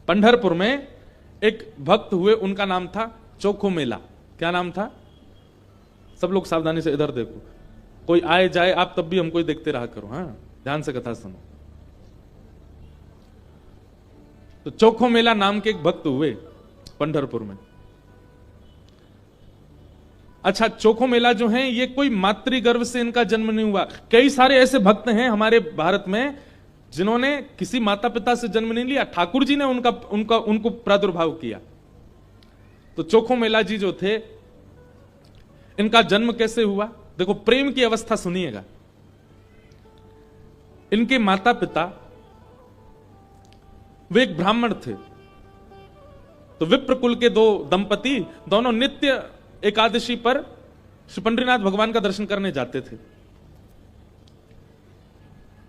पंढरपुर में एक भक्त हुए, उनका नाम था चोखो मेला। क्या नाम था? सब लोग सावधानी से इधर देखो, कोई आए जाए आप तब भी हमको ही देखते रहा करो, हाँ ध्यान से कथा सुनो। तो चोखो मेला नाम के एक भक्त हुए पंढरपुर में। अच्छा, चोखो मेला जो है ये कोई मातृगर्भ से इनका जन्म नहीं हुआ। कई सारे ऐसे भक्त हैं हमारे भारत में जिन्होंने किसी माता पिता से जन्म नहीं लिया, ठाकुर जी ने उनको प्रादुर्भाव किया। तो चोखो मेला जी जो थे, इनका जन्म कैसे हुआ? देखो, प्रेम की अवस्था सुनिएगा। इनके माता पिता वे एक ब्राह्मण थे। तो विप्र कुल के दो दंपति दोनों नित्य एकादशी पर श्री पंडरीनाथ भगवान का दर्शन करने जाते थे।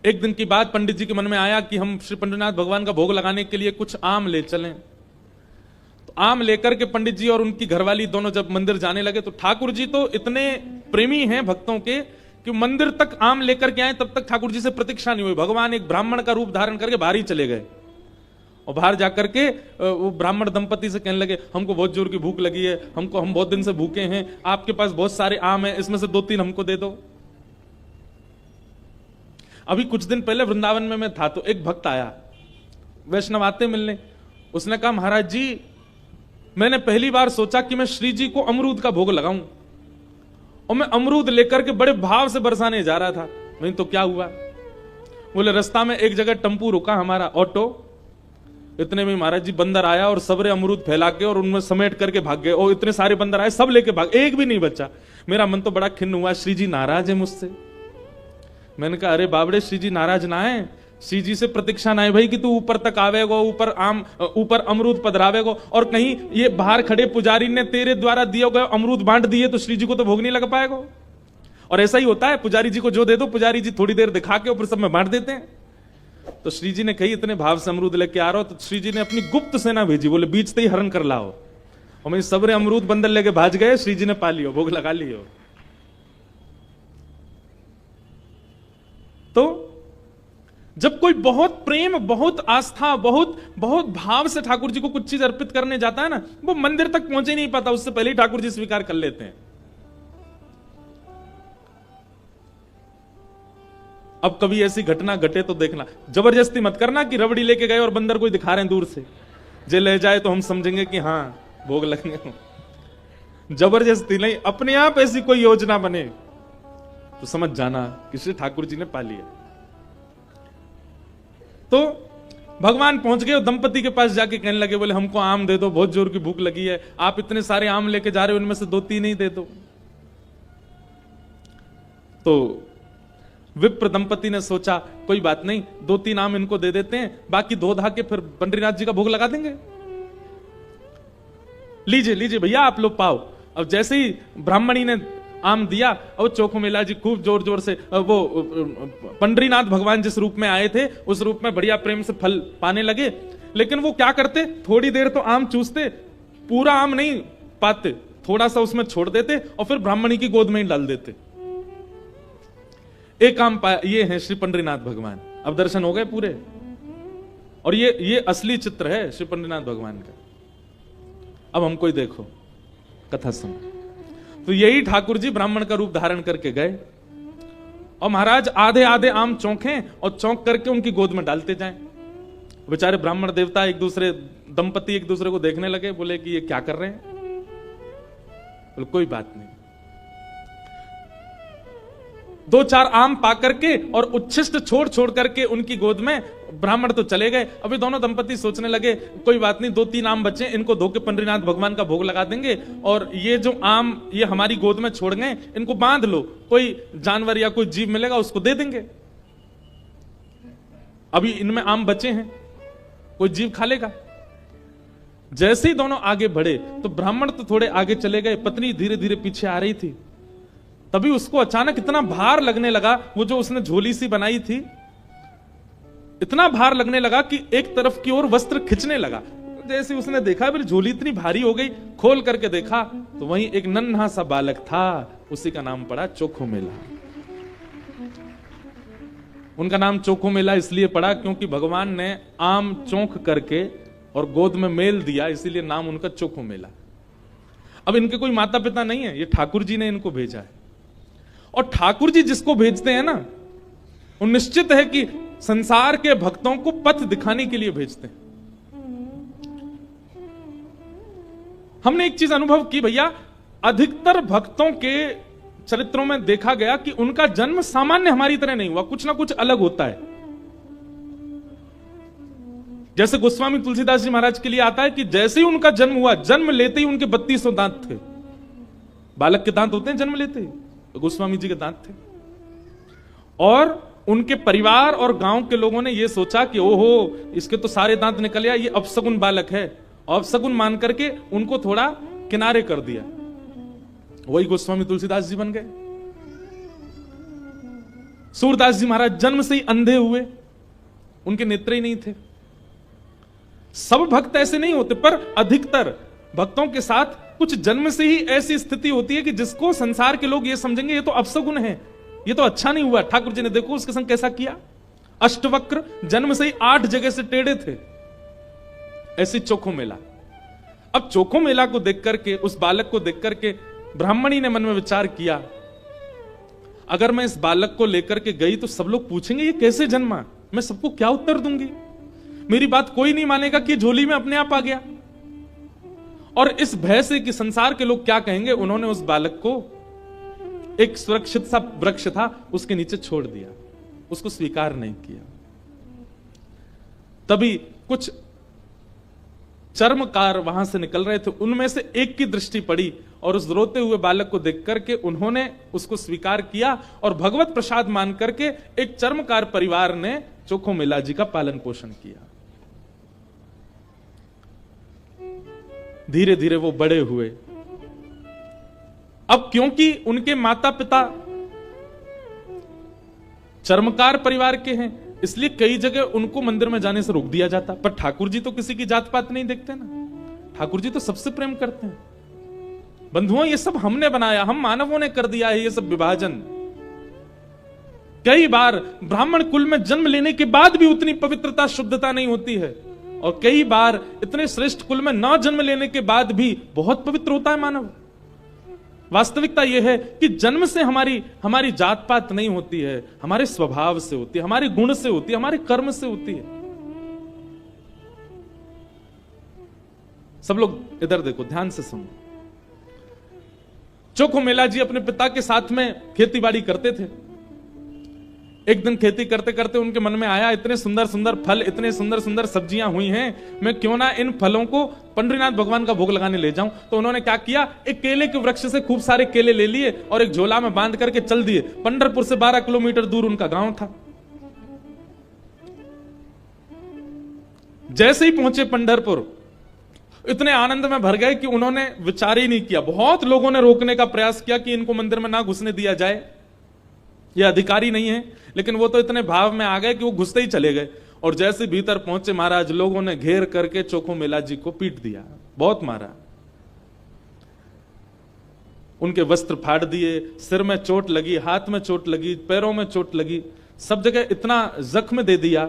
एक दिन की बात पंडित जी के मन में आया कि हम श्री पंडरीनाथ भगवान का भोग लगाने के लिए कुछ आम ले चलें। तो आम लेकर के पंडित जी और उनकी घरवाली दोनों जब मंदिर जाने लगे, तो ठाकुर जी तो इतने प्रेमी हैं भक्तों के कि मंदिर तक आम लेकर के आए, तब तक ठाकुर जी से प्रतीक्षा नहीं हुई। भगवान एक ब्राह्मण का रूप धारण करके बाहर ही चले गए और बाहर जाकर के वो ब्राह्मण दंपति से कहने लगे, हमको बहुत जोर की भूख लगी है, हम बहुत दिन से भूखे हैं, आपके पास बहुत सारे आम हैं, इसमें से 2-3 हमको दे दो। अभी कुछ दिन पहले वृंदावन में मैं था, तो एक भक्त आया, वैष्णव आते मिलने। उसने कहा, महाराज जी मैंने पहली बार सोचा कि मैं श्री जी को अमरूद का भोग लगाऊं, और मैं अमरूद लेकर के बड़े भाव से बरसाने जा रहा था। नहीं तो क्या हुआ? बोले, रास्ता में एक जगह टेम्पू रुका हमारा ऑटो, इतने में महाराज जी बंदर आया और सबरे अमरूद फैला के और उनमें समेट करके भाग गए। और इतने सारे बंदर आए, सब लेके भाग, एक भी नहीं बचा। मेरा मन तो बड़ा खिन्न हुआ, श्री जी नाराज है मुझसे। मैंने कहा, अरे बाबड़े, श्री जी नाराज ना है, श्री जी से प्रतीक्षा ना है भाई कि तू ऊपर तक आवेगो, ऊपर अमरूद पधरावेगो, और कहीं ये बाहर खड़े पुजारी ने तेरे द्वारा दिए गए अमरूद बांट दिए तो श्री जी को तो भोग नहीं लग पाएगा। और ऐसा ही होता है, पुजारी जी को जो दे दो, पुजारी जी थोड़ी देर दिखा के ऊपर सब में बांट देते हैं। तो श्री जी ने कही, इतने भाव से अमरूद लेके आ रहा हो, तो श्री जी ने अपनी गुप्त सेना भेजी, बोले बीचते ही हरण कर लाओ। और मैं सबरे अमरूद बंदर लेके भाज गए, श्री जी ने पा लियो, भोग लगा लियो। तो जब कोई बहुत प्रेम, बहुत आस्था, बहुत बहुत भाव से ठाकुर जी को कुछ चीज अर्पित करने जाता है ना, वो मंदिर तक पहुंचे नहीं पाता, उससे पहले ही ठाकुर जी स्वीकार कर लेते हैं। अब कभी ऐसी घटना घटे तो देखना, जबरदस्ती मत करना कि रबड़ी लेके गए और बंदर कोई दिखा रहे हैं दूर से, जे ले जाए तो हम समझेंगे कि हाँ भोग लगने को। जबरदस्ती नहीं, अपने आप ऐसी कोई योजना बने तो समझ जाना कि श्री ठाकुर जी ने पा लिया। तो भगवान पहुंच गए, दंपति के पास जाके कहने लगे, बोले हमको आम दे दो, बहुत जोर की भूख लगी है, आप इतने सारे आम लेके जा रहे हो, उनमें से 2-3 ही दे दो। तो विप्र दंपति ने सोचा, कोई बात नहीं, 2-3 आम इनको दे देते हैं, बाकी धो धा के फिर पंडरीनाथ जी का भोग लगा देंगे। लीजिए लीजिए भैया, आप लोग पाओ। अब जैसे ही ब्राह्मणी ने आम दिया, और चोखो मेला जी खूब जोर जोर से, वो पंडरीनाथ भगवान जिस रूप में आए थे उस रूप में बढ़िया प्रेम से फल पाने लगे। लेकिन वो क्या करते, थोड़ी देर तो आम चूसते, पूरा आम नहीं पाते, थोड़ा सा उसमें छोड़ देते और फिर ब्राह्मणी की गोद में ही डाल देते। एक आम पाया, ये है श्री पंडरीनाथ भगवान। अब दर्शन हो गए पूरे, और ये असली चित्र है श्री पंडरीनाथ भगवान का। अब हमको ही देखो, कथा सुनो। तो यही ठाकुर जी ब्राह्मण का रूप धारण करके गए, और महाराज आधे आधे आम चौंके और चौंक करके उनकी गोद में डालते जाएं। बेचारे ब्राह्मण देवता दंपति एक दूसरे को देखने लगे, बोले कि ये क्या कर रहे हैं? बोले कोई बात नहीं। 2-4 आम पा करके और उच्छिष्ट छोड़ करके उनकी गोद में ब्राह्मण तो चले गए। अभी दोनों दंपति सोचने लगे, कोई बात नहीं, 2-3 आम बचे, इनको धो के पंडरीनाथ भगवान का भोग लगा देंगे, और ये जो आम ये हमारी गोद में छोड़ गए, इनको बांध लो, कोई जानवर या कोई जीव मिलेगा उसको दे देंगे। अभी इनमें आम बचे हैं, कोई जीव खा लेगा। जैसे ही दोनों आगे बढ़े तो ब्राह्मण तो थोड़े आगे चले गए, पत्नी धीरे धीरे पीछे आ रही थी। तभी उसको अचानक इतना भार लगने लगा, वो जो उसने झोली सी बनाई थी, इतना भार लगने लगा कि एक तरफ की ओर वस्त्र खिंचने लगा। जैसे उसने देखा फिर झोली इतनी भारी हो गई, खोल करके देखा तो वहीं एक नन्हा सा बालक था, उसी का नाम पड़ा चोखो मेला। उनका नाम चोखो मेला इसलिए पड़ा क्योंकि भगवान ने आम चौंक करके और गोद में मेल दिया, इसीलिए नाम उनका चोखो मेला। अब इनके कोई माता पिता नहीं है, ये ठाकुर जी ने इनको भेजा है। और ठाकुर जी जिसको भेजते हैं ना, वो निश्चित है कि संसार के भक्तों को पथ दिखाने के लिए भेजते हैं। हमने एक चीज अनुभव की भैया, अधिकतर भक्तों के चरित्रों में देखा गया कि उनका जन्म सामान्य हमारी तरह नहीं हुआ, कुछ ना कुछ अलग होता है। जैसे गोस्वामी तुलसीदास जी महाराज के लिए आता है कि जैसे ही उनका जन्म हुआ, जन्म लेते ही उनके 3200 दांत थे। बालक के दांत होते हैं जन्म लेते ही, तो गोस्वामी जी के दांत थे। और उनके परिवार और गांव के लोगों ने यह सोचा कि ओहो, इसके तो सारे दांत निकल आया, ये अपशगुन बालक है। अपशगुन मान करके उनको थोड़ा किनारे कर दिया। वही गोस्वामी तुलसीदास जी बन गए। सूरदास जी महाराज जन्म से ही अंधे हुए, उनके नेत्र ही नहीं थे। सब भक्त ऐसे नहीं होते, पर अधिकतर भक्तों के साथ कुछ जन्म से ही ऐसी स्थिति होती है कि जिसको संसार के लोग ये समझेंगे ये तो अपशगुन है, ये तो अच्छा नहीं हुआ। ठाकुर जी ने देखो उसके संग कैसा किया, अष्टवक्र, जन्म से ही 8 जगह से टेढ़े थे। ऐसी चोखो मेला। अब चोखो मेला को देख करके, उस बालक को देख करके ब्राह्मणी ने मन में विचार किया, अगर मैं इस बालक को लेकर के गई तो सब लोग पूछेंगे ये कैसे जन्मा, मैं सबको क्या उत्तर दूंगी, मेरी बात कोई नहीं मानेगा कि झोली में अपने आप आ गया। और इस भय से कि संसार के लोग क्या कहेंगे, उन्होंने उस बालक को एक सुरक्षित सा वृक्ष था उसके नीचे छोड़ दिया, उसको स्वीकार नहीं किया। तभी कुछ चर्मकार वहां से निकल रहे थे, उनमें से एक की दृष्टि पड़ी और उस रोते हुए बालक को देख करके उन्होंने उसको स्वीकार किया और भगवत प्रसाद मान करके एक चर्मकार परिवार ने चोखो मेला जी का पालन पोषण किया। धीरे धीरे वो बड़े हुए। अब क्योंकि उनके माता पिता चर्मकार परिवार के हैं, इसलिए कई जगह उनको मंदिर में जाने से रोक दिया जाता। पर ठाकुर जी तो किसी की जात पात नहीं देखते ना, ठाकुर जी तो सबसे प्रेम करते हैं। बंधुओं, ये सब हमने बनाया, हम मानवों ने कर दिया है ये सब विभाजन। कई बार ब्राह्मण कुल में जन्म लेने के बाद भी उतनी पवित्रता शुद्धता नहीं होती है, और कई बार इतने श्रेष्ठ कुल में न जन्म लेने के बाद भी बहुत पवित्र होता है मानव। वास्तविकता यह है कि जन्म से हमारी जात पात नहीं होती है, हमारे स्वभाव से होती है, हमारे गुण से होती है, हमारे कर्म से होती है। सब लोग इधर देखो, ध्यान से सुनो। चोखो मेला जी अपने पिता के साथ में खेती बाड़ी करते थे। एक दिन खेती करते करते उनके मन में आया, इतने सुंदर सुंदर फल, इतने सुंदर सुंदर सब्जियां हुई हैं, मैं क्यों ना इन फलों को पंडरीनाथ भगवान का भोग लगाने ले जाऊं। तो उन्होंने क्या किया, एक केले के वृक्ष से खूब सारे केले ले लिए और एक झोला में बांध करके चल दिए। पंढरपुर से 12 किलोमीटर दूर उनका गांव था। जैसे ही पहुंचे पंढरपुर, इतने आनंद में भर गए कि उन्होंने विचार ही नहीं किया। बहुत लोगों ने रोकने का प्रयास किया कि इनको मंदिर में ना घुसने दिया जाए, ये अधिकारी नहीं है, लेकिन वो तो इतने भाव में आ गए कि वो घुसते ही चले गए। और जैसे भीतर पहुंचे महाराज, लोगों ने घेर करके चोखो मेला जी को पीट दिया, बहुत मारा। उनके वस्त्र फाड़ दिए, सिर में चोट लगी, हाथ में चोट लगी, पैरों में चोट लगी, सब जगह इतना जख्म दे दिया।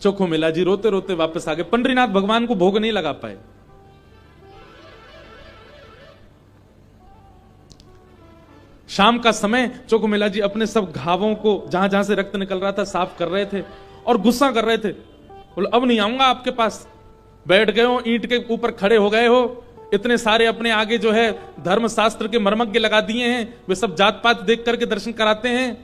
चोखो मेला जी रोते रोते वापस आ गए। पंडरीनाथ भगवान को भोग नहीं लगा पाए। शाम का समय चोखो मेला जी अपने सब घावों को, जहां जहां से रक्त निकल रहा था, साफ कर रहे थे और गुस्सा कर रहे थे। बोले अब नहीं आऊंगा आपके पास, बैठ गए हो, ईंट के ऊपर खड़े हो गए हो, इतने सारे अपने आगे जो है धर्मशास्त्र के मर्मज्ञ लगा दिए हैं, वे सब जात पात देख करके दर्शन कराते हैं।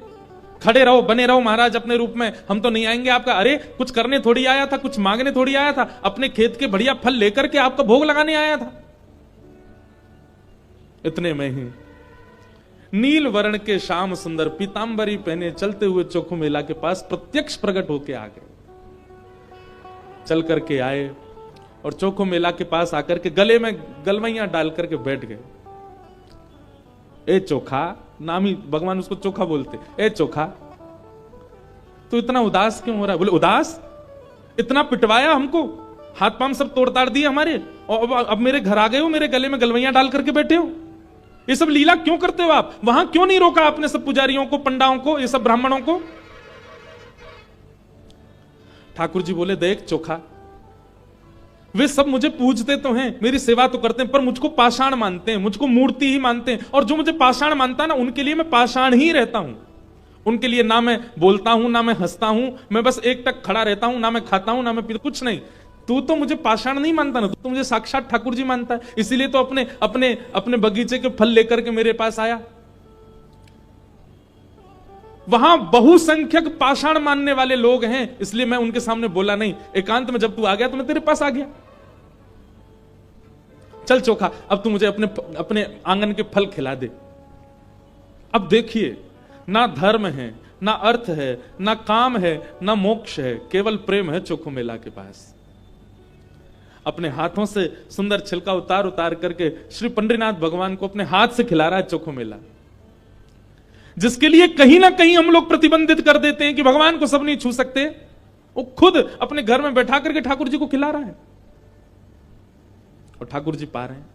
खड़े रहो, बने रहो महाराज अपने रूप में, हम तो नहीं आएंगे आपका। अरे कुछ करने थोड़ी आया था, कुछ मांगने थोड़ी आया था, अपने खेत के बढ़िया फल लेकर के आपका भोग लगाने आया था। इतने में ही नील वर्ण के श्याम सुंदर पीतांबरी पहने चलते हुए चोखो मेला के पास प्रत्यक्ष प्रकट होके आ गए। चल करके आए और चोखो मेला के पास आकर के गले में गलवैया डाल करके बैठ गए। ए चोखा, नाम ही भगवान उसको चोखा बोलते। ए चोखा, तू इतना उदास क्यों हो रहा है? बोले उदास? इतना पिटवाया हमको, हाथ पांव सब तोड़ ताड़ दिए हमारे, और अब मेरे घर आ गए हो, मेरे गले में गलवैया डाल करके बैठे हो। ये सब लीला क्यों करते हो आप? वहां क्यों नहीं रोका आपने सब पुजारियों को, पंडाओं को, ये सब ब्राह्मणों को? ठाकुर जी बोले, देख चोखा, वे सब मुझे पूजते तो हैं, मेरी सेवा तो करते हैं, पर मुझको पाषाण मानते हैं, मुझको मूर्ति ही मानते हैं, और जो मुझे पाषाण मानता है ना, उनके लिए मैं पाषाण ही रहता हूं। उनके लिए ना मैं बोलता हूं, ना मैं हंसता हूं, मैं बस एक टक खड़ा रहता हूं, ना मैं खाता हूं, ना मैं पीता, कुछ नहीं। तू तो मुझे पाषाण नहीं मानता ना, तू तो मुझे साक्षात ठाकुर जी मानता है, इसीलिए तो अपने अपने अपने बगीचे के फल लेकर के मेरे पास आया। वहां बहुसंख्यक पाषाण मानने वाले लोग हैं, इसलिए मैं उनके सामने बोला नहीं। एकांत में जब तू आ गया तो मैं तेरे पास आ गया। चल चोखा, अब तू मुझे अपने अपने आंगन के फल खिला दे। अब देखिए, ना धर्म है, ना अर्थ है, ना काम है, ना मोक्ष है, केवल प्रेम है चोखो मेला के पास। अपने हाथों से सुंदर छिलका उतार उतार करके श्री पंडरीनाथ भगवान को अपने हाथ से खिला रहा है चोखो मेला, जिसके लिए कहीं ना कहीं हम लोग प्रतिबंधित कर देते हैं कि भगवान को सब नहीं छू सकते। वो खुद अपने घर में बैठा करके ठाकुर जी को खिला रहा है, और ठाकुर जी पा रहे हैं।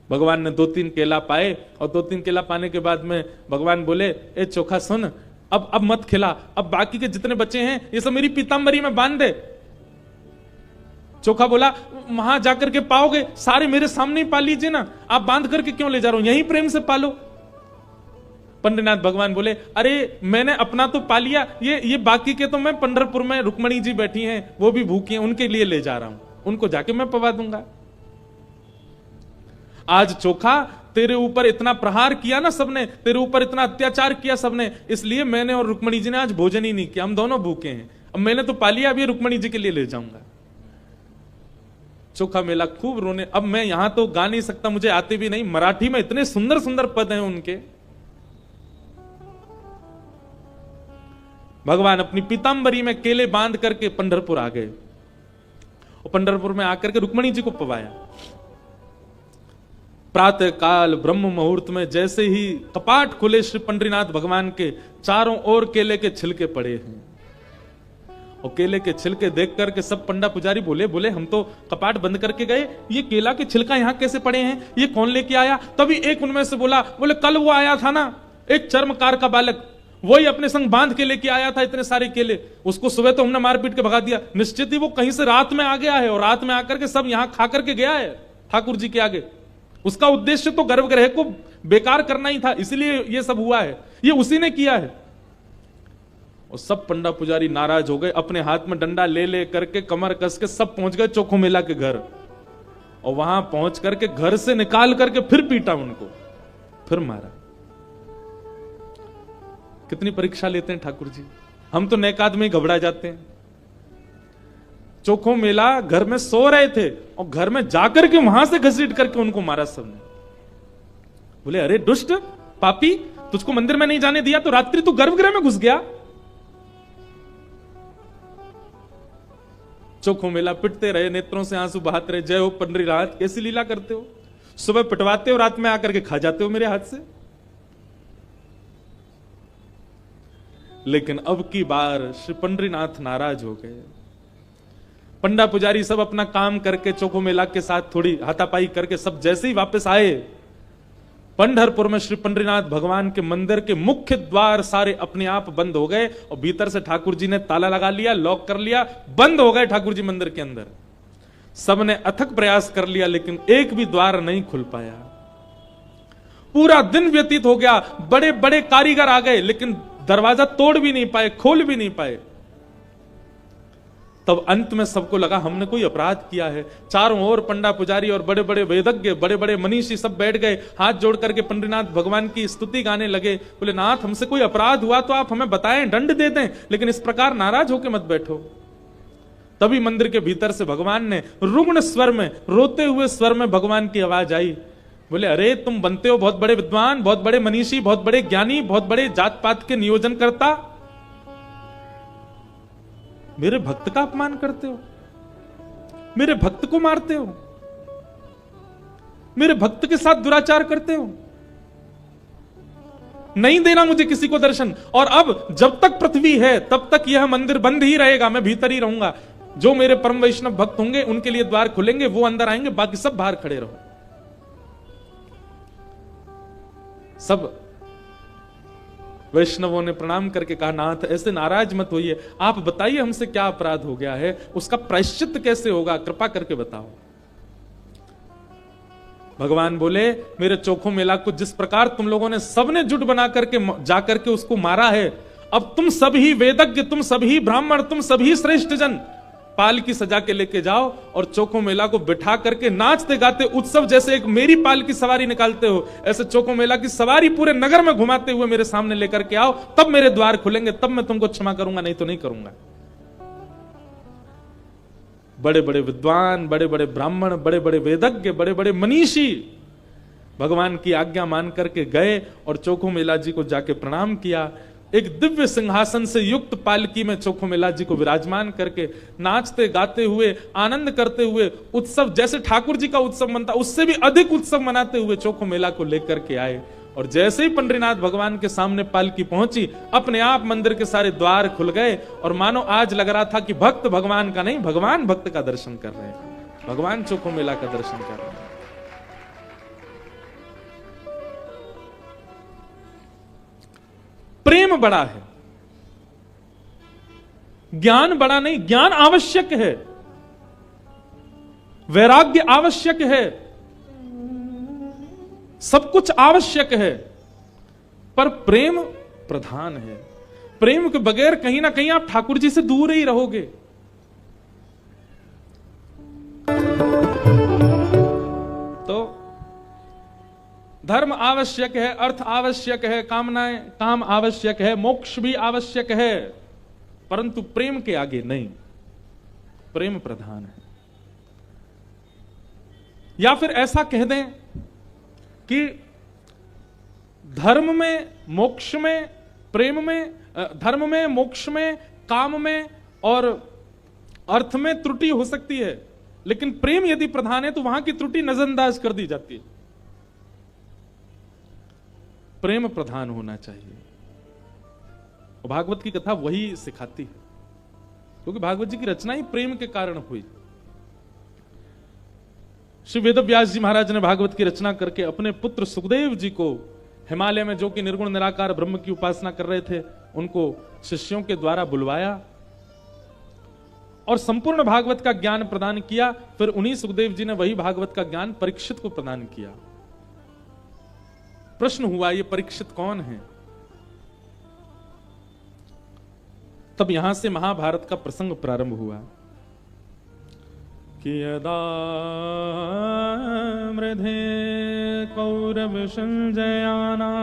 भगवान ने 2-3 केला पाए, और 2-3 केला पाने के बाद में भगवान बोले, ए चोखा सुन, अब मत खिला, अब बाकी के जितने बच्चे हैं ये सब मेरी पीतांबरी में बांध दे। चोखा बोला, वहां जाकर के पाओगे, सारे मेरे सामने ही पा लीजिए ना, आप बांध करके क्यों ले जा रहे हो, यहीं प्रेम से पालो। पंडरीनाथ भगवान बोले, अरे मैंने अपना तो पा लिया, ये बाकी के तो मैं पंढरपुर में रुक्मणी जी बैठी हैं, वो भी भूखी हैं, उनके लिए ले जा रहा हूं, उनको जाके मैं पवा दूंगा। आज चोखा, तेरे ऊपर इतना प्रहार किया ना सबने, तेरे ऊपर इतना अत्याचार किया सबने, इसलिए मैंने और रुक्मणी जी ने आज भोजन ही नहीं किया, हम दोनों भूखे हैं। अब मैंने तो पा लिया, अभी रुक्मणी जी के लिए ले जाऊंगा। चोखा मेला खूब रोने। अब मैं यहां तो गा नहीं सकता, मुझे आते भी नहीं, मराठी में इतने सुंदर सुंदर पद हैं उनके। भगवान अपनी पीतांबरी में केले बांध करके पंढरपुर आ गए, और पंढरपुर में आकर के रुक्मणी जी को पवाया। प्रातः काल ब्रह्म मुहूर्त में जैसे ही कपाट खुले श्री पंडरीनाथ भगवान के, चारों ओर केले के छिलके पड़े हैं, और केले के छिलके देख करके सब पंडा पुजारी बोले हम तो कपाट बंद करके गए, ये केला के छिलका यहां कैसे पड़े हैं, ये कौन लेके आया। तभी एक उनमें से बोले कल वो आया था ना, एक चर्मकार का बालक, वही अपने संग बांध के लेके आया था इतने सारे केले, उसको सुबह तो हमने मारपीट के भगा दिया, निश्चित ही वो कहीं से रात में आ गया है, और रात में आकर के सब यहां खा करके गया है ठाकुर जी के आगे। उसका उद्देश्य तो गर्भगृह को बेकार करना ही था, इसलिए ये सब हुआ है, ये उसी ने किया है। और सब पंडा पुजारी नाराज हो गए, अपने हाथ में डंडा ले ले करके कमर कस के सब पहुंच गए चोखो मेला के घर, और वहां पहुंच करके घर से निकाल करके फिर पीटा उनको, फिर मारा। कितनी परीक्षा लेते हैं ठाकुर जी, हम तो नेकाद में घबरा जाते हैं। चोखो मेला घर में सो रहे थे, और घर में जाकर के वहां से घसीट करके उनको मारा सबने। बोले, अरे दुष्ट पापी, तुझको मंदिर में नहीं जाने दिया तो रात्रि तू गर्भगृह में घुस गया। चोखो मेला पिटते रहे, नेत्रों से आंसू बहाते रहे, जय हो पंडरीनाथ, कैसी लीला करते हो, सुबह पिटवाते हो, रात में आकर के खा जाते हो मेरे हाथ से। लेकिन अब की बार श्री पंडरीनाथ नाराज हो गए। पंडा पुजारी सब अपना काम करके चोखो मेला के साथ थोड़ी हाथापाई करके सब जैसे ही वापस आए, पंढरपुर में श्री पंडरीनाथ भगवान के मंदिर के मुख्य द्वार सारे अपने आप बंद हो गए, और भीतर से ठाकुर जी ने ताला लगा लिया, लॉक कर लिया, बंद हो गए ठाकुर जी मंदिर के अंदर। सबने अथक प्रयास कर लिया, लेकिन एक भी द्वार नहीं खुल पाया। पूरा दिन व्यतीत हो गया, बड़े बड़े कारीगर आ गए, लेकिन दरवाजा तोड़ भी नहीं पाए, खोल भी नहीं पाए। तब अंत में सबको लगा हमने कोई अपराध किया है। चारों ओर पंडा पुजारी और बड़े बड़े वेदज्ञ, बड़े बड़े मनीषी सब बैठ गए, हाथ जोड़ करके पंडरीनाथ भगवान की स्तुति गाने लगे। बोले, नाथ हमसे कोई अपराध हुआ तो आप हमें बताएं, दंड दे दें, लेकिन इस प्रकार नाराज होकर मत बैठो। तभी मंदिर के भीतर से भगवान ने रुग्ण स्वर में, रोते हुए स्वर में भगवान की आवाज आई। बोले, अरे तुम बनते हो बहुत बड़े विद्वान, बहुत बड़े मनीषी, बहुत बड़े ज्ञानी, बहुत बड़े जात पात के नियोजन करता, मेरे भक्त का अपमान करते हो, मेरे भक्त को मारते हो, मेरे भक्त के साथ दुराचार करते हो, नहीं देना मुझे किसी को दर्शन। और अब जब तक पृथ्वी है तब तक यह मंदिर बंद ही रहेगा, मैं भीतर ही रहूंगा। जो मेरे परम वैष्णव भक्त होंगे उनके लिए द्वार खुलेंगे, वो अंदर आएंगे, बाकी सब बाहर खड़े रहो। सब वैष्णवों ने प्रणाम करके कहा, नाथ ऐसे नाराज मत होइए, आप बताइए हमसे क्या अपराध हो गया है, उसका प्रायश्चित कैसे होगा, कृपा करके बताओ। भगवान बोले, मेरे चोखो मेला को जिस प्रकार तुम लोगों ने सबने जुट बना करके जाकर के उसको मारा है, अब तुम सभी वेदज्ञ, तुम सभी ब्राह्मण, तुम सभी श्रेष्ठ जन पालकी सजा के लेके जाओ और चोखो मेला को बिठा करके नाचते गाते उत्सव जैसे एक मेरी पालकी सवारी निकालते हो, ऐसे चोखो मेला की सवारी पूरे नगर में घुमाते हुए मेरे सामने लेकर के आओ, तब मेरे द्वार खुलेंगे, तब मैं तुमको क्षमा करूंगा, नहीं तो नहीं करूंगा। बड़े बड़े विद्वान, बड़े बड़े ब्राह्मण, बड़े बड़े वेदज्ञ, बड़े बड़े मनीषी भगवान की आज्ञा मान करके गए और चोखो मेला जी को जाके प्रणाम किया। एक दिव्य सिंहासन से युक्त पालकी में चोखो मेला जी को विराजमान करके नाचते गाते हुए, आनंद करते हुए, उत्सव जैसे ठाकुर जी का उत्सव मनता उससे भी अधिक उत्सव मनाते हुए चोखो मेला को लेकर के आए। और जैसे ही पंडरीनाथ भगवान के सामने पालकी पहुंची, अपने आप मंदिर के सारे द्वार खुल गए और मानो आज लग रहा था कि भक्त भगवान का नहीं, भगवान भक्त का दर्शन कर रहे हैं, भगवान चोखो मेला का दर्शन कर रहे हैं। प्रेम बड़ा है, ज्ञान बड़ा नहीं। ज्ञान आवश्यक है, वैराग्य आवश्यक है, सब कुछ आवश्यक है, पर प्रेम प्रधान है। प्रेम के बगैर कहीं ना कहीं आप ठाकुर जी से दूर ही रहोगे। तो धर्म आवश्यक है, अर्थ आवश्यक है, कामनाएं काम आवश्यक है, मोक्ष भी आवश्यक है, परंतु प्रेम के आगे नहीं। प्रेम प्रधान है। या फिर ऐसा कह दें कि धर्म में, मोक्ष में, प्रेम में, धर्म में, मोक्ष में, काम में और अर्थ में त्रुटि हो सकती है, लेकिन प्रेम यदि प्रधान है तो वहां की त्रुटि नजरअंदाज कर दी जाती है। प्रेम प्रधान होना चाहिए। और भागवत की कथा वही सिखाती है, क्योंकि भागवत जी की रचना ही प्रेम के कारण हुई। श्री वेदव्यास जी महाराज ने भागवत की रचना करके अपने पुत्र सुखदेव जी को हिमालय में, जो कि निर्गुण निराकार ब्रह्म की उपासना कर रहे थे, उनको शिष्यों के द्वारा बुलवाया और संपूर्ण भागवत का ज्ञान प्रदान किया। फिर उन्हीं सुखदेव जी ने वही भागवत का ज्ञान परीक्षित को प्रदान किया। प्रश्न हुआ, ये परीक्षित कौन है? तब यहां से महाभारत का प्रसंग प्रारंभ हुआ कि यदा मृधे कौरव संजयाना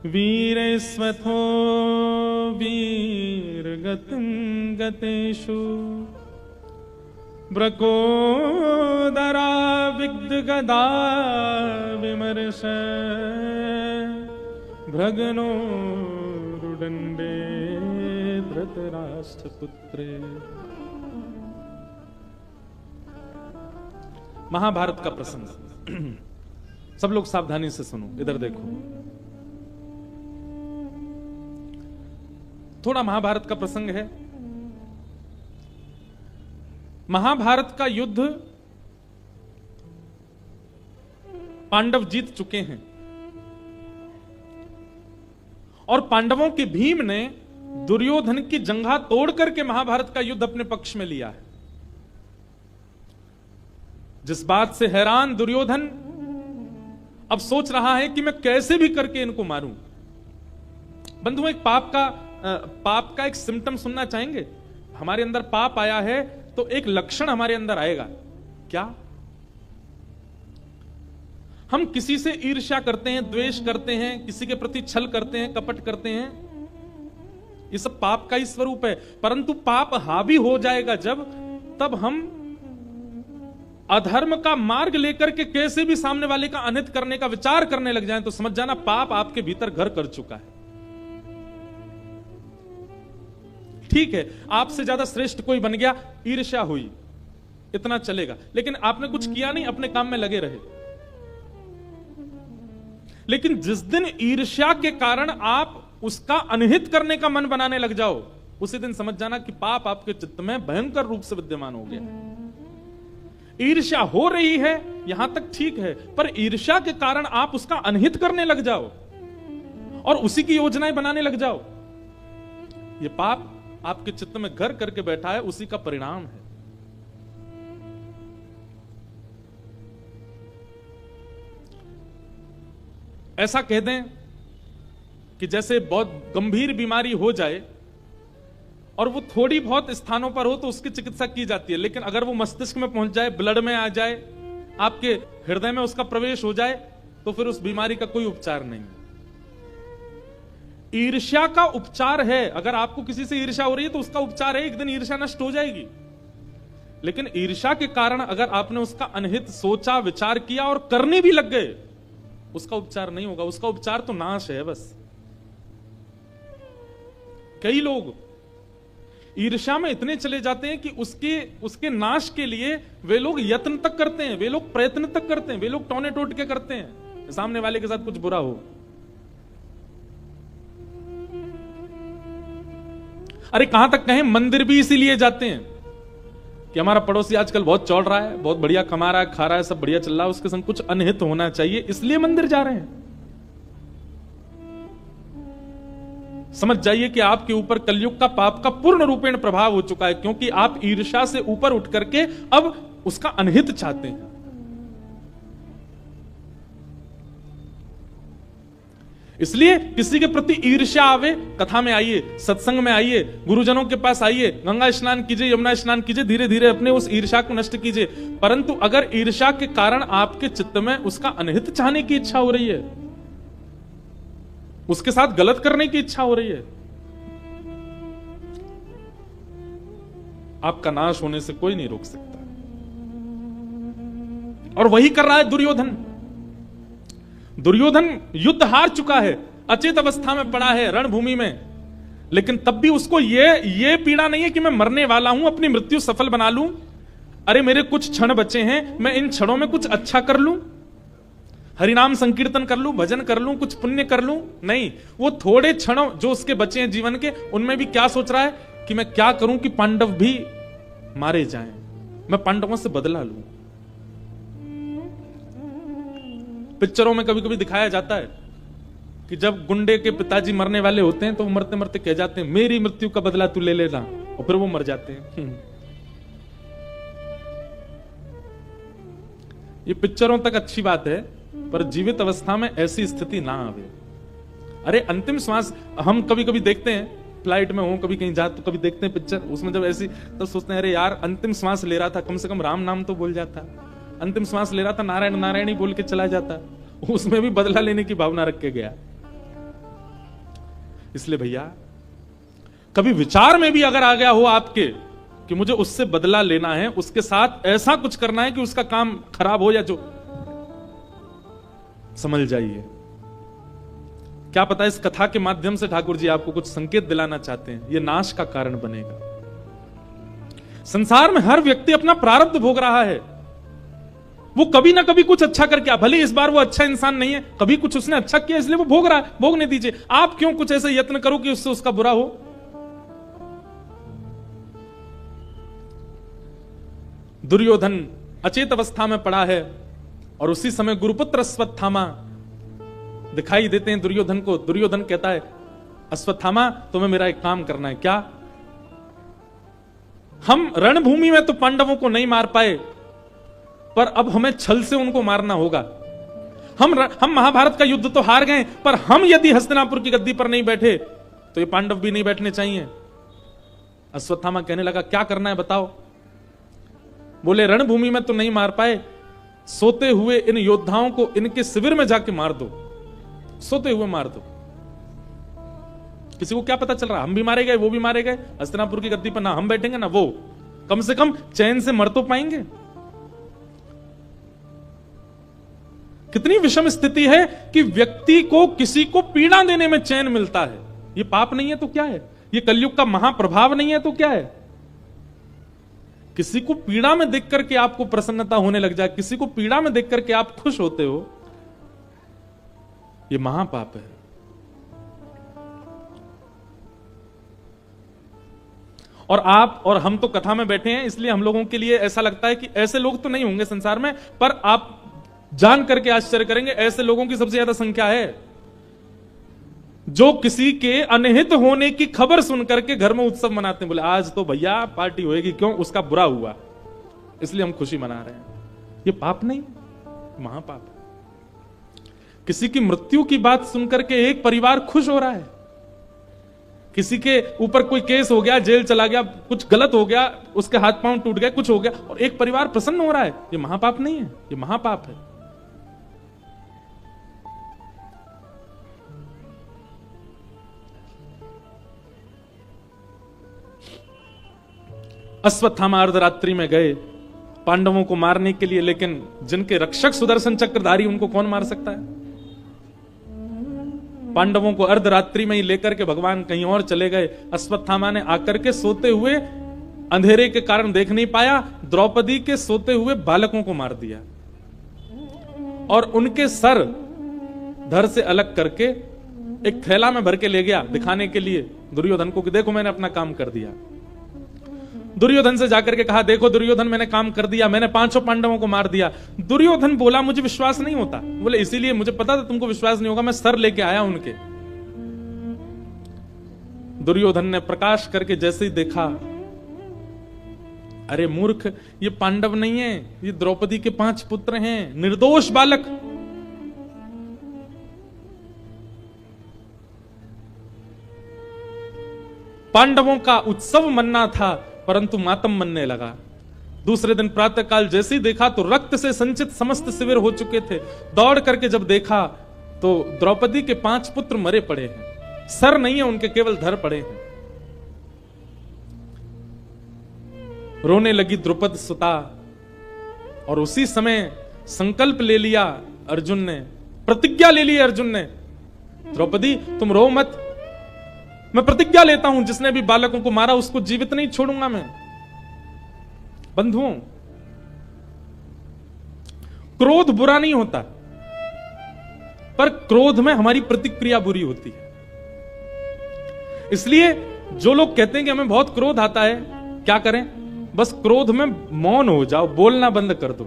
वीरेस्वथो वीरगतिं गतेषु ब्रकोदरा विग्धगदा विमर्श भ्रगनो रुदंडे धृतराष्ट्रपुत्रे। महाभारत का प्रसंग। सब लोग सावधानी से सुनो, इधर देखो। थोड़ा महाभारत का प्रसंग है। महाभारत का युद्ध पांडव जीत चुके हैं और पांडवों के भीम ने दुर्योधन की जंघा तोड़ करके महाभारत का युद्ध अपने पक्ष में लिया है। जिस बात से हैरान दुर्योधन अब सोच रहा है कि मैं कैसे भी करके इनको मारूं। बंधु, एक पाप का एक सिम्टम सुनना चाहेंगे? हमारे अंदर पाप आया है तो एक लक्षण हमारे अंदर आएगा। क्या? हम किसी से ईर्ष्या करते हैं, द्वेष करते हैं, किसी के प्रति छल करते हैं, कपट करते हैं। ये सब पाप का ही स्वरूप है। परंतु पाप हावी हो जाएगा जब, तब हम अधर्म का मार्ग लेकर के कैसे भी सामने वाले का अनित करने का विचार करने लग जाएं, तो समझ जाना पाप आपके भीतर घर कर चुका है। ठीक है, आपसे ज्यादा श्रेष्ठ कोई बन गया, ईर्ष्या हुई, इतना चलेगा, लेकिन आपने कुछ किया नहीं, अपने काम में लगे रहे। लेकिन जिस दिन ईर्ष्या के कारण आप उसका अनहित करने का मन बनाने लग जाओ, उसी दिन समझ जाना कि पाप आपके चित्त में भयंकर रूप से विद्यमान हो गया। ईर्ष्या हो रही है यहां तक ठीक है, पर ईर्ष्या के कारण आप उसका अनहित करने लग जाओ, और उसी की योजनाएं बनाने लग जाओ। ये पाप आपके चित्त में घर करके बैठा है, उसी का परिणाम है। ऐसा कह दें कि जैसे बहुत गंभीर बीमारी हो जाए और वो थोड़ी बहुत स्थानों पर हो तो उसकी चिकित्सा की जाती है, लेकिन अगर वो मस्तिष्क में पहुंच जाए, ब्लड में आ जाए, आपके हृदय में उसका प्रवेश हो जाए, तो फिर उस बीमारी का कोई उपचार नहीं है। ईर्ष्या का उपचार है। अगर आपको किसी से ईर्ष्या हो रही है तो उसका उपचार है, एक दिन ईर्ष्या नष्ट हो जाएगी। लेकिन ईर्ष्या के कारण अगर आपने उसका अनहित सोचा, विचार किया और करने भी लग गए, उसका उपचार नहीं होगा। उसका उपचार तो नाश है बस। कई लोग ईर्ष्या में इतने चले जाते हैं कि उसके नाश के लिए वे लोग यत्न तक करते हैं, वे लोग प्रयत्न तक करते हैं, वे लोग टौने टोट के करते हैं सामने वाले के साथ कुछ बुरा हो। अरे कहां तक कहें, मंदिर भी इसीलिए जाते हैं कि हमारा पड़ोसी आजकल बहुत चौड़ रहा है, बहुत बढ़िया कमा रहा है, खा रहा है, सब बढ़िया चल रहा है, उसके संग कुछ अनहित होना चाहिए, इसलिए मंदिर जा रहे हैं। समझ जाइए कि आपके ऊपर कलयुग का पाप का पूर्ण रूपेण प्रभाव हो चुका है, क्योंकि आप ईर्ष्या से ऊपर उठ करके अब उसका अनहित चाहते हैं। इसलिए किसी के प्रति ईर्ष्या आवे, कथा में आइए, सत्संग में आइए, गुरुजनों के पास आइए, गंगा स्नान कीजिए, यमुना स्नान कीजिए, धीरे धीरे अपने उस ईर्ष्या को नष्ट कीजिए। परंतु अगर ईर्ष्या के कारण आपके चित्त में उसका अनहित चाहने की इच्छा हो रही है, उसके साथ गलत करने की इच्छा हो रही है, आपका नाश होने से कोई नहीं रोक सकता। और वही कर रहा है दुर्योधन। दुर्योधन युद्ध हार चुका है, अचेत अवस्था में पड़ा है रणभूमि में, लेकिन तब भी उसको ये पीड़ा नहीं है कि मैं मरने वाला हूं, अपनी मृत्यु सफल बना लूं। अरे मेरे कुछ क्षण बचे हैं, मैं इन क्षणों में कुछ अच्छा कर लूं, हरिनाम संकीर्तन कर लूं, भजन कर लूं, कुछ पुण्य कर लूं। नहीं, वो थोड़े क्षण जो उसके बचे हैं जीवन के, उनमें भी क्या सोच रहा है कि मैं क्या करूं कि पांडव भी मारे जाएं, मैं पांडवों से बदला लूं। पिक्चरों में कभी कभी दिखाया जाता है कि जब गुंडे के पिताजी मरने वाले होते हैं तो वो मरते मरते कह जाते हैं, मेरी मृत्यु का बदला तू ले लेना, और फिर वो मर जाते हैं। ये पिक्चरों तक अच्छी बात है, पर जीवित अवस्था में ऐसी स्थिति ना आवे। अरे अंतिम श्वास हम कभी कभी देखते हैं, फ्लाइट में हो, कभी कहीं जा तो कभी देखते हैं पिक्चर, उसमें जब ऐसी तो सोचते हैं, अरे यार अंतिम श्वास ले रहा था, कम से कम राम नाम तो बोल जाता, अंतिम श्वास ले रहा था, नारायण नारायण ही बोल के चला जाता, उसमें भी बदला लेने की भावना रख के गया। इसलिए भैया कभी विचार में भी अगर आ गया हो आपके कि मुझे उससे बदला लेना है, उसके साथ ऐसा कुछ करना है कि उसका काम खराब हो, या जो, समझ जाइए, क्या पता इस कथा के माध्यम से ठाकुर जी आपको कुछ संकेत दिलाना चाहते हैं, यह नाश का कारण बनेगा। संसार में हर व्यक्ति अपना प्रारब्ध भोग रहा है। वो कभी ना कभी कुछ अच्छा करके, भले इस बार वो अच्छा इंसान नहीं है, कभी कुछ उसने अच्छा किया इसलिए वो भोग रहा है, भोगने दीजिए। आप क्यों कुछ ऐसे यत्न करो कि उससे उसका बुरा हो। दुर्योधन अचेत अवस्था में पड़ा है और उसी समय गुरुपुत्र अश्वत्थामा दिखाई देते हैं दुर्योधन को। दुर्योधन कहता है, अश्वत्थामा तुम्हें मेरा एक काम करना है। क्या? हम रणभूमि में तो पांडवों को नहीं मार पाए, पर अब हमें छल से उनको मारना होगा। हम महाभारत का युद्ध तो हार गए, पर हम यदि हस्तिनापुर की गद्दी पर नहीं बैठे तो ये पांडव भी नहीं बैठने चाहिए। अश्वत्थामा कहने लगा, क्या करना है बताओ। बोले, रणभूमि में तो नहीं मार पाए, सोते हुए इन योद्धाओं को इनके शिविर में जाके मार दो, सोते हुए मार दो। किसी को क्या पता चल रहा, हम भी मारे गए, वो भी मारे गए। हस्तिनापुर की गद्दी पर ना हम बैठेंगे ना वो, कम से कम चैन से मर तो पाएंगे। कितनी विषम स्थिति है कि व्यक्ति को किसी को पीड़ा देने में चैन मिलता है। ये पाप नहीं है तो क्या है, ये कलयुग का महाप्रभाव नहीं है तो क्या है। किसी को पीड़ा में देख करके आपको प्रसन्नता होने लग जाए, किसी को पीड़ा में देख करके आप खुश होते हो, ये महापाप है। और आप और हम तो कथा में बैठे हैं, इसलिए हम लोगों के लिए ऐसा लगता है कि ऐसे लोग तो नहीं होंगे संसार में, पर आप जान करके आश्चर्य करेंगे, ऐसे लोगों की सबसे ज्यादा संख्या है। जो किसी के अनहित होने की खबर सुन करके घर में उत्सव मनाते हैं, बोले आज तो भैया पार्टी होएगी, क्यों? उसका बुरा हुआ इसलिए हम खुशी मना रहे हैं। ये पाप नहीं, महापाप है। किसी की मृत्यु की बात सुनकर के एक परिवार खुश हो रहा है, किसी के ऊपर कोई केस हो गया, जेल चला गया, कुछ गलत हो गया, उसके हाथ पांव टूट गए, कुछ हो गया, और एक परिवार प्रसन्न हो रहा है, ये महापाप नहीं है, ये महापाप है। अश्वत्थामा अर्धरात्रि में गए पांडवों को मारने के लिए, लेकिन जिनके रक्षक सुदर्शन चक्रधारी, उनको कौन मार सकता है? पांडवों को अर्धरात्रि में ही लेकर के भगवान कहीं और चले गए। अश्वत्थामा ने आकर के सोते हुए, अंधेरे के कारण देख नहीं पाया, द्रौपदी के सोते हुए बालकों को मार दिया और उनके सर धड़ से अलग करके एक थैला में भर के ले गया दिखाने के लिए दुर्योधन को कि देखो मैंने अपना काम कर दिया। दुर्योधन से जाकर के कहा, देखो दुर्योधन मैंने काम कर दिया, मैंने 500 पांडवों को मार दिया। दुर्योधन बोला, मुझे विश्वास नहीं होता। बोले इसीलिए मुझे पता था तुमको विश्वास नहीं होगा, मैं सर लेके आया उनके। दुर्योधन ने प्रकाश करके जैसे ही देखा, अरे मूर्ख, ये पांडव नहीं है, ये द्रौपदी के 5 पुत्र हैं, निर्दोष बालक। पांडवों का उत्सव मनना था, परंतु मातम मनने लगा। दूसरे दिन प्रातःकाल जैसे ही देखा तो रक्त से संचित समस्त शिविर हो चुके थे। दौड़ करके जब देखा तो द्रौपदी के 5 पुत्र मरे पड़े हैं, सर नहीं है उनके, केवल धड़ पड़े हैं। रोने लगी द्रुपद सुता और उसी समय संकल्प ले लिया अर्जुन ने, प्रतिज्ञा ले ली अर्जुन ने, द्रौपदी तुम रो मत, मैं प्रतिज्ञा लेता हूं जिसने भी बालकों को मारा उसको जीवित नहीं छोड़ूंगा मैं। बंधुओं, क्रोध बुरा नहीं होता, पर क्रोध में हमारी प्रतिक्रिया बुरी होती है। इसलिए जो लोग कहते हैं कि हमें बहुत क्रोध आता है, क्या करें? बस क्रोध में मौन हो जाओ, बोलना बंद कर दो,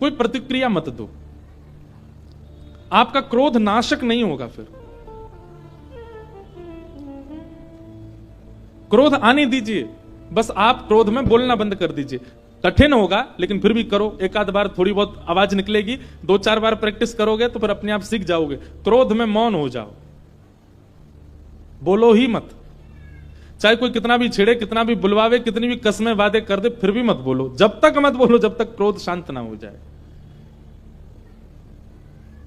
कोई प्रतिक्रिया मत दो, आपका क्रोध नाशक नहीं होगा। फिर क्रोध आने दीजिए, बस आप क्रोध में बोलना बंद कर दीजिए। कठिन होगा लेकिन फिर भी करो, एक आध बार थोड़ी बहुत आवाज निकलेगी, 2-4 बार प्रैक्टिस करोगे तो फिर अपने आप सीख जाओगे। क्रोध में मौन हो जाओ, बोलो ही मत, चाहे कोई कितना भी छेड़े, कितना भी बुलवावे, कितनी भी कस्में वादे कर दे, फिर भी मत बोलो। जब तक मत बोलो जब तक क्रोध शांत ना हो जाए।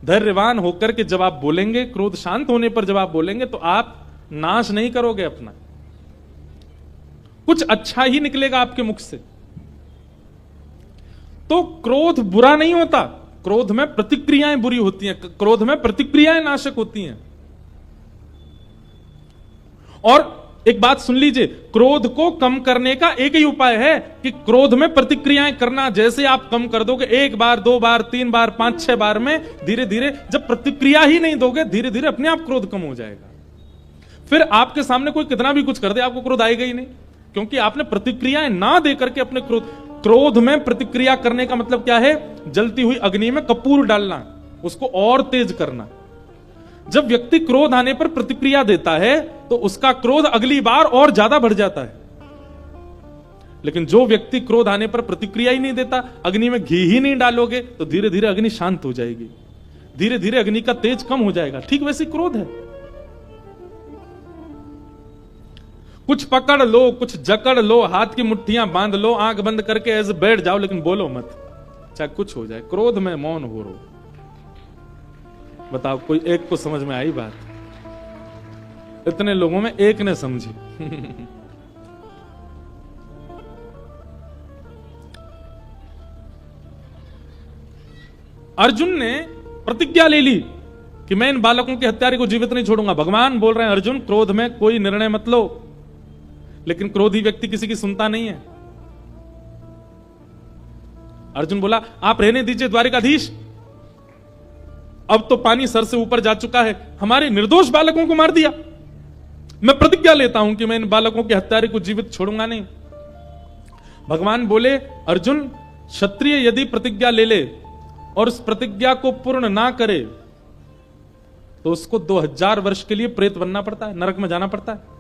धैर्यवान होकर के जब आप बोलेंगे, क्रोध शांत होने पर जब आप बोलेंगे, तो आप नाश नहीं करोगे अपना, कुछ अच्छा ही निकलेगा आपके मुख से। तो क्रोध बुरा नहीं होता, क्रोध में प्रतिक्रियाएं बुरी होती हैं, क्रोध में प्रतिक्रियाएं नाशक होती हैं। और एक बात सुन लीजिए, क्रोध को कम करने का एक ही उपाय है कि क्रोध में प्रतिक्रियाएं करना। जैसे आप कम कर दोगे 1 बार, 2 बार, 3 बार, 5-6 बार में, धीरे धीरे जब प्रतिक्रिया ही नहीं दोगे, धीरे धीरे अपने आप क्रोध कम हो जाएगा। फिर आपके सामने कोई कितना भी कुछ कर दे, आपको क्रोध आएगा ही नहीं, क्योंकि आपने प्रतिक्रियाएं ना देकर के अपने क्रोध में प्रतिक्रिया करने का मतलब क्या है? जलती हुई अग्नि में कपूर डालना, उसको और तेज करना। जब व्यक्ति क्रोध आने पर प्रतिक्रिया देता है तो उसका क्रोध अगली बार और ज्यादा बढ़ जाता है। लेकिन जो व्यक्ति क्रोध आने पर प्रतिक्रिया ही नहीं देता, अग्नि में घी ही नहीं डालोगे, तो धीरे धीरे अग्नि शांत हो जाएगी, धीरे धीरे अग्नि का तेज कम हो जाएगा। ठीक वैसे क्रोध है, कुछ पकड़ लो, कुछ जकड़ लो, हाथ की मुट्ठियां बांध लो, आंख बंद करके ऐसे बैठ जाओ, लेकिन बोलो मत, चाहे कुछ हो जाए। क्रोध में मौन हो रो। बताओ, कोई एक को समझ में आई बात? इतने लोगों में एक ने समझी। अर्जुन ने प्रतिज्ञा ले ली कि मैं इन बालकों के हत्यारे को जीवित नहीं छोड़ूंगा। भगवान बोल रहे हैं, अर्जुन क्रोध में कोई निर्णय मत लो। लेकिन क्रोधी व्यक्ति किसी की सुनता नहीं है। अर्जुन बोला, आप रहने दीजिए द्वारिकाधीश, अब तो पानी सर से ऊपर जा चुका है, हमारे निर्दोष बालकों को मार दिया। मैं प्रतिज्ञा लेता हूं कि मैं इन बालकों के हत्यारे को जीवित छोड़ूंगा नहीं। भगवान बोले, अर्जुन, क्षत्रिय यदि प्रतिज्ञा ले ले और उस प्रतिज्ञा को पूर्ण ना करे तो उसको 2000 वर्ष के लिए प्रेत बनना पड़ता है, नरक में जाना पड़ता है।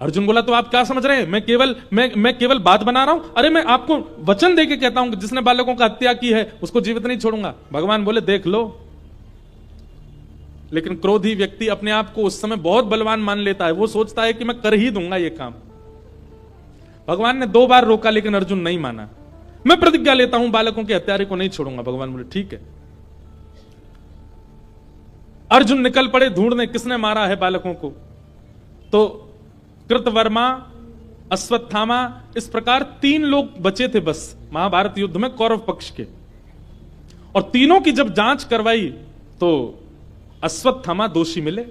अर्जुन बोला तो आप क्या समझ रहे हैं, मैं केवल बात बना रहा हूं। अरे मैं आपको वचन देके कहता हूं कि जिसने बालकों का हत्या की है उसको जीवित नहीं छोड़ूंगा। भगवान बोले देख लो। लेकिन क्रोधी व्यक्ति अपने आप को उस समय बहुत बलवान मान लेता है, वो सोचता है कि मैं कर ही दूंगा ये काम। भगवान ने 2 बार रोका लेकिन अर्जुन नहीं माना। मैं प्रतिज्ञा लेता हूं बालकों के हत्यारे को नहीं छोड़ूंगा। भगवान बोले ठीक है। अर्जुन निकल पड़े ढूंढने किसने मारा है बालकों को। तो कृतवर्मा, अश्वत्थामा, इस प्रकार 3 लोग बचे थे बस महाभारत युद्ध में कौरव पक्ष के। और तीनों की जब जांच करवाई तो अश्वत्थामा दोषी मिले।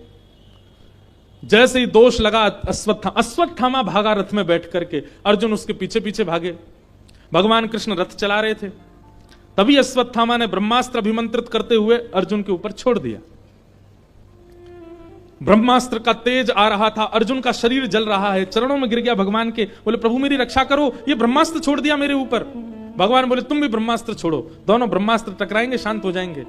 जैसे ही दोष लगा अश्वत्थामा भागा रथ में बैठ करके, अर्जुन उसके पीछे पीछे भागे। भगवान कृष्ण रथ चला रहे थे, तभी अश्वत्थामा ने ब्रह्मास्त्र अभिमंत्रित करते हुए अर्जुन के ऊपर छोड़ दिया। ब्रह्मास्त्र का तेज आ रहा था, अर्जुन का शरीर जल रहा है, चरणों में गिर गया भगवान के, बोले प्रभु मेरी रक्षा करो, ये ब्रह्मास्त्र छोड़ दिया मेरे ऊपर। भगवान बोले तुम भी ब्रह्मास्त्र छोड़ो, दोनों ब्रह्मास्त्र टकराएंगे, शांत हो जाएंगे।